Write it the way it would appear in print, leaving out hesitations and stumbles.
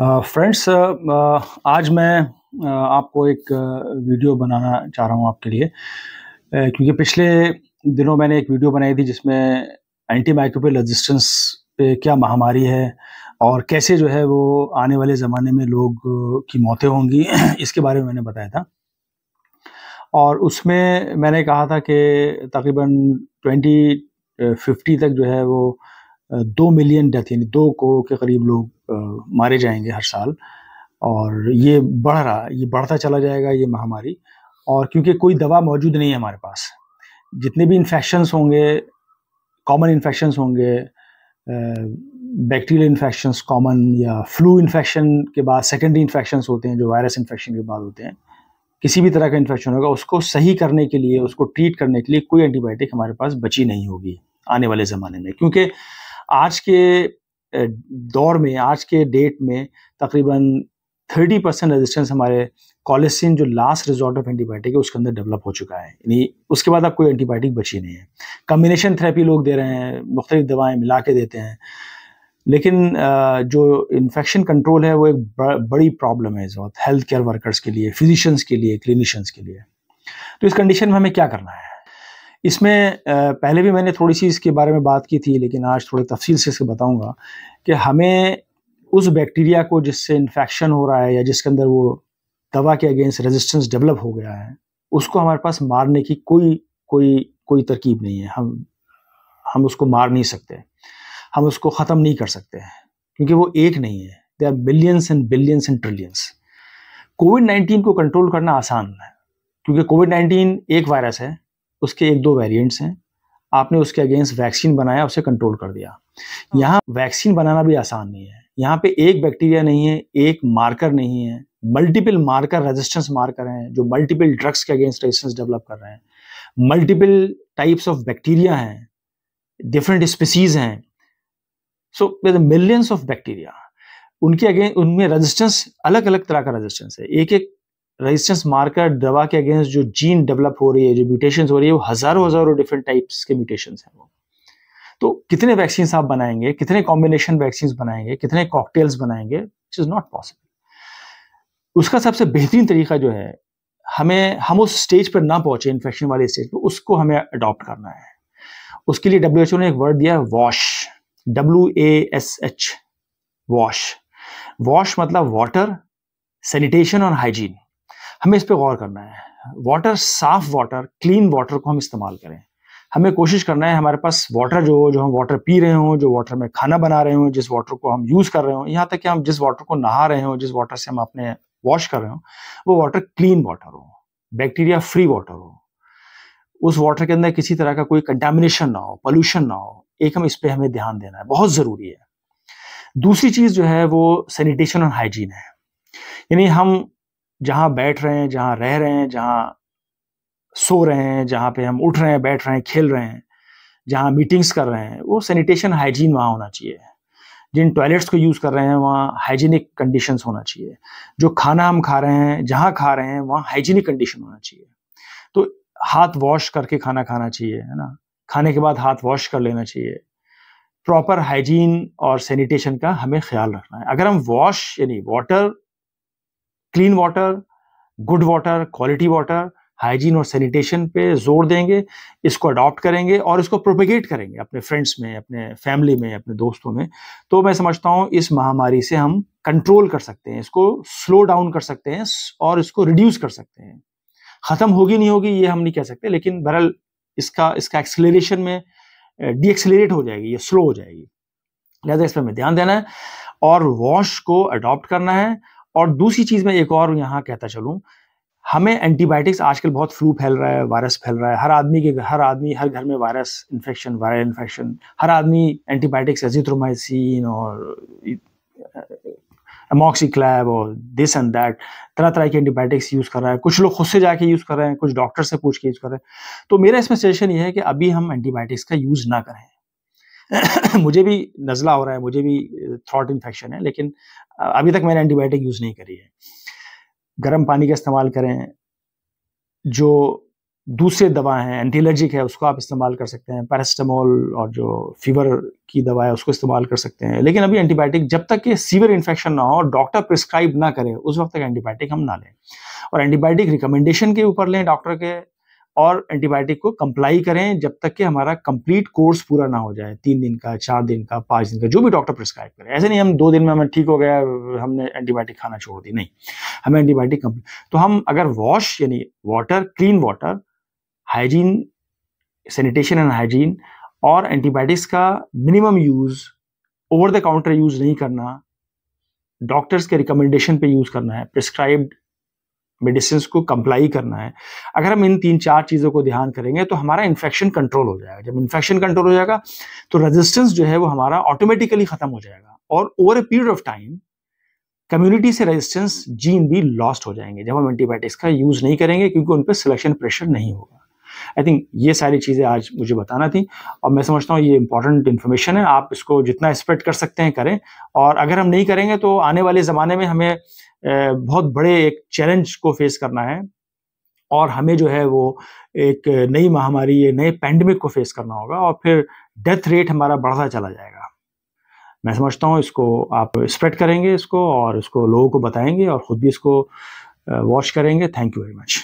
Friends, आज मैं आपको एक वीडियो बनाना चाह रहा हूँ आपके लिए, क्योंकि पिछले दिनों मैंने एक वीडियो बनाई थी जिसमें एंटीमाइक्रोबियल रेजिस्टेंस पे क्या महामारी है और कैसे जो है वो आने वाले ज़माने में लोग की मौतें होंगी इसके बारे में मैंने बताया था। और उसमें मैंने कहा था कि तकरीबन 2050 तक जो है वो 2 मिलियन डेथ यानी 2 करोड़ के करीब लोग मारे जाएंगे हर साल। और ये बढ़ता चला जाएगा ये महामारी। और क्योंकि कोई दवा मौजूद नहीं है हमारे पास, जितने भी इन्फेक्शंस होंगे, कॉमन इन्फेक्शंस होंगे, बैक्टीरियल इन्फेक्शंस कॉमन, या फ्लू इन्फेक्शन के बाद सेकेंडरी इन्फेक्शंस होते हैं जो वायरस इन्फेक्शन के बाद होते हैं, किसी भी तरह का इन्फेक्शन होगा उसको सही करने के लिए, उसको ट्रीट करने के लिए कोई एंटीबायोटिक हमारे पास बची नहीं होगी आने वाले ज़माने में। क्योंकि आज के दौर में, आज के डेट में तकरीबन 30% रेजिस्टेंस हमारे कॉलेसिन, जो लास्ट रिजॉर्ट ऑफ एंटीबायोटिक है, उसके अंदर डेवलप हो चुका है। यानी उसके बाद अब कोई एंटीबायोटिक बची नहीं है। कॉम्बिनेशन थेरेपी लोग दे रहे हैं, मुख्तलिफ दवाएं मिला के देते हैं, लेकिन जो इन्फेक्शन कंट्रोल है वो एक बड़ी प्रॉब्लम है इस वक्त हेल्थ केयर वर्कर्स के लिए, फिजिशियंस के लिए, क्लिनिशियंस के लिए। तो इस कंडीशन में हमें क्या करना है? इसमें पहले भी मैंने थोड़ी सी इसके बारे में बात की थी, लेकिन आज थोड़ी तफसील से इसके बताऊंगा कि हमें उस बैक्टीरिया को जिससे इन्फेक्शन हो रहा है या जिसके अंदर वो दवा के अगेंस्ट रेजिस्टेंस डेवलप हो गया है, उसको हमारे पास मारने की कोई तरकीब नहीं है। हम उसको मार नहीं सकते, हम उसको ख़त्म नहीं कर सकते हैं, क्योंकि वो एक नहीं है। They are billions and billions and trillions. कोविड-19 को कंट्रोल करना आसान है, क्योंकि कोविड-19 एक वायरस है, उसके 1-2 वेरिएंट्स हैं। आपने उसके अगेंस्ट वैक्सीन बनाया, उसे कंट्रोल कर दिया। यहाँ वैक्सीन बनाना भी आसान नहीं है। यहाँ पे एक बैक्टीरिया नहीं है, एक मार्कर नहीं है, मल्टीपल मार्कर, रेजिस्टेंस मार्कर हैं जो मल्टीपल ड्रग्स के अगेंस्ट रेजिस्टेंस डेवलप कर रहे हैं। मल्टीपल टाइप्स ऑफ बैक्टीरिया हैं, डिफरेंट स्पीसीज हैं। So with millions of bacteria, उनके अगेंस्ट, उनमें रेजिस्टेंस अलग अलग तरह का रेजिस्टेंस है। एक एक रेजिस्टेंस मार्कर दवा के अगेंस्ट जो जीन डेवलप हो रही है, जो म्यूटेशंस हो रही है, वो हजारों डिफरेंट टाइप्स के म्यूटेशंस हैं वो। तो कितने वैक्सीन आप बनाएंगे, कितने कॉम्बिनेशन वैक्सीन बनाएंगे, कितने कॉकटेल्स बनाएंगे, इट इज नॉट पॉसिबल। उसका सबसे बेहतरीन तरीका जो है, हम उस स्टेज पर ना पहुंचे, इन्फेक्शन वाले स्टेज पर, उसको हमें अडॉप्ट करना है। उसके लिए WHO ने एक वर्ड दिया है, वॉश, WASH, वॉश। वॉश मतलब वाटर, सैनिटेशन और हाइजीन। हमें इस पे गौर करना है। वाटर, साफ वाटर, क्लीन वाटर को हम इस्तेमाल करें। हमें कोशिश करना है हमारे पास वाटर जो हम वाटर पी रहे हो, जो वाटर में खाना बना रहे हो, जिस वाटर को हम यूज कर रहे हो, यहाँ तक कि हम जिस वाटर को नहा रहे हो, जिस वाटर से हम अपने वॉश कर रहे हो, वो वाटर क्लीन वाटर हो, बैक्टीरिया फ्री वाटर हो। उस वाटर के अंदर किसी तरह का कोई कंटामिनेशन ना हो, पोल्यूशन ना हो। एक हम इस पे हमें ध्यान देना है, बहुत जरूरी है। दूसरी चीज जो है वो सैनिटेशन और हाइजीन है। यानी हम जहां बैठ रहे हैं, जहां रह रहे हैं, जहां सो रहे हैं, जहां पे हम उठ रहे हैं, बैठ रहे हैं, खेल रहे हैं, जहां मीटिंग्स कर रहे हैं, वो सैनिटेशन हाइजीन वहां होना चाहिए। जिन टॉयलेट्स को यूज कर रहे हैं वहाँ हाइजीनिक कंडीशंस होना चाहिए। जो खाना हम खा रहे हैं, जहां खा रहे हैं, वहाँ हाइजीनिक कंडीशन होना चाहिए। तो हाथ वॉश करके खाना खाना चाहिए, है ना। खाने के बाद हाथ वॉश कर लेना चाहिए। प्रॉपर हाइजीन और सैनिटेशन का हमें ख्याल रखना है। अगर हम वॉश यानी water, clean water, good water, quality water, hygiene और सैनिटेशन पे जोर देंगे, इसको अडॉप्ट करेंगे और इसको प्रोपेगेट करेंगे अपने फ्रेंड्स में, अपने फैमिली में, अपने दोस्तों में, तो मैं समझता हूँ इस महामारी से हम कंट्रोल कर सकते हैं, इसको स्लो डाउन कर सकते हैं और इसको रिड्यूस कर सकते हैं। खत्म होगी नहीं होगी ये हम नहीं कह सकते, लेकिन बहरहाल इसका एक्सेलरेशन में डीएक्सेलरेट हो जाएगी, ये स्लो हो जाएगी। लिहाजा इस पर हमें ध्यान देना है और वॉश को अडॉप्ट करना है। और दूसरी चीज मैं एक और यहाँ कहता चलूं, हमें एंटीबायोटिक्स, आजकल बहुत फ्लू फैल रहा है, वायरस फैल रहा है, हर घर में वायरस इन्फेक्शन, वायरल इन्फेक्शन, हर आदमी एंटीबायोटिक्स, एजिथ्रोमाइसिन और अमॉक्सिक्लैब और दिस एंड दैट, तरह तरह के एंटीबायोटिक्स यूज कर रहा है। कुछ लोग खुद से जाके यूज कर रहे हैं, कुछ डॉक्टर से पूछ के यूज कर रहे हैं। तो मेरा इसमें सजेशन ये है कि अभी हम एंटीबायोटिक्स का यूज ना करें। मुझे भी नज़ला हो रहा है, मुझे भी थ्रोट इन्फेक्शन है, लेकिन अभी तक मैंने एंटीबायोटिक यूज नहीं करी है। गर्म पानी का इस्तेमाल करें, जो दूसरे दवा हैं, एंटी एलर्जिक है, उसको आप इस्तेमाल कर सकते हैं, पैरासिटामोल और जो फीवर की दवा है उसको इस्तेमाल कर सकते हैं। लेकिन अभी एंटीबायोटिक जब तक कि सीवियर इन्फेक्शन ना हो और डॉक्टर प्रिस्क्राइब ना करे उस वक्त तक एंटीबायोटिक हम ना लें, और एंटीबायोटिक रिकमेंडेशन के ऊपर लें डॉक्टर के, और एंटीबायोटिक को कंप्लाई करें जब तक कि हमारा कंप्लीट कोर्स पूरा ना हो जाए, 3 दिन का, 4 दिन का, 5 दिन का, जो भी डॉक्टर प्रिस्क्राइब करे। ऐसे नहीं हम 2 दिन में हमें ठीक हो गया हमने एंटीबायोटिक खाना छोड़ दी, नहीं, हमें एंटीबायोटिक तो हम अगर वॉश यानी water, clean water, hygiene, sanitation and hygiene और एंटीबायोटिक्स का minimum use, over the counter use नहीं करना, डॉक्टर्स के रिकमेंडेशन पे यूज करना है, प्रिस्क्राइब्ड मेडिसिन को कंप्लाई करना है। अगर हम इन 3-4 चीज़ों को ध्यान करेंगे तो हमारा इन्फेक्शन कंट्रोल हो जाएगा। जब इन्फेक्शन कंट्रोल हो जाएगा तो रेजिस्टेंस जो है वो हमारा ऑटोमेटिकली खत्म हो जाएगा, और over a period of time community से रेजिस्टेंस जीन भी लॉस्ट हो जाएंगे जब हम एंटीबायोटिक्स का यूज नहीं करेंगे, क्योंकि उन पर सिलेक्शन प्रेशर नहीं होगा। आई थिंक ये सारी चीज़ें आज मुझे बताना थी, और मैं समझता हूँ ये इंपॉर्टेंट इन्फॉर्मेशन है। आप इसको जितना स्प्रेड कर सकते हैं करें, और अगर हम नहीं करेंगे तो आने वाले ज़माने में हमें बहुत बड़े एक चैलेंज को फेस करना है, और हमें जो है वो एक नई महामारी, ये नए पैंडेमिक को फेस करना होगा, और फिर डेथ रेट हमारा बढ़ता चला जाएगा। मैं समझता हूँ इसको आप स्प्रेड करेंगे इसको, और इसको लोगों को बताएंगे, और ख़ुद भी इसको वॉच करेंगे। Thank you very much.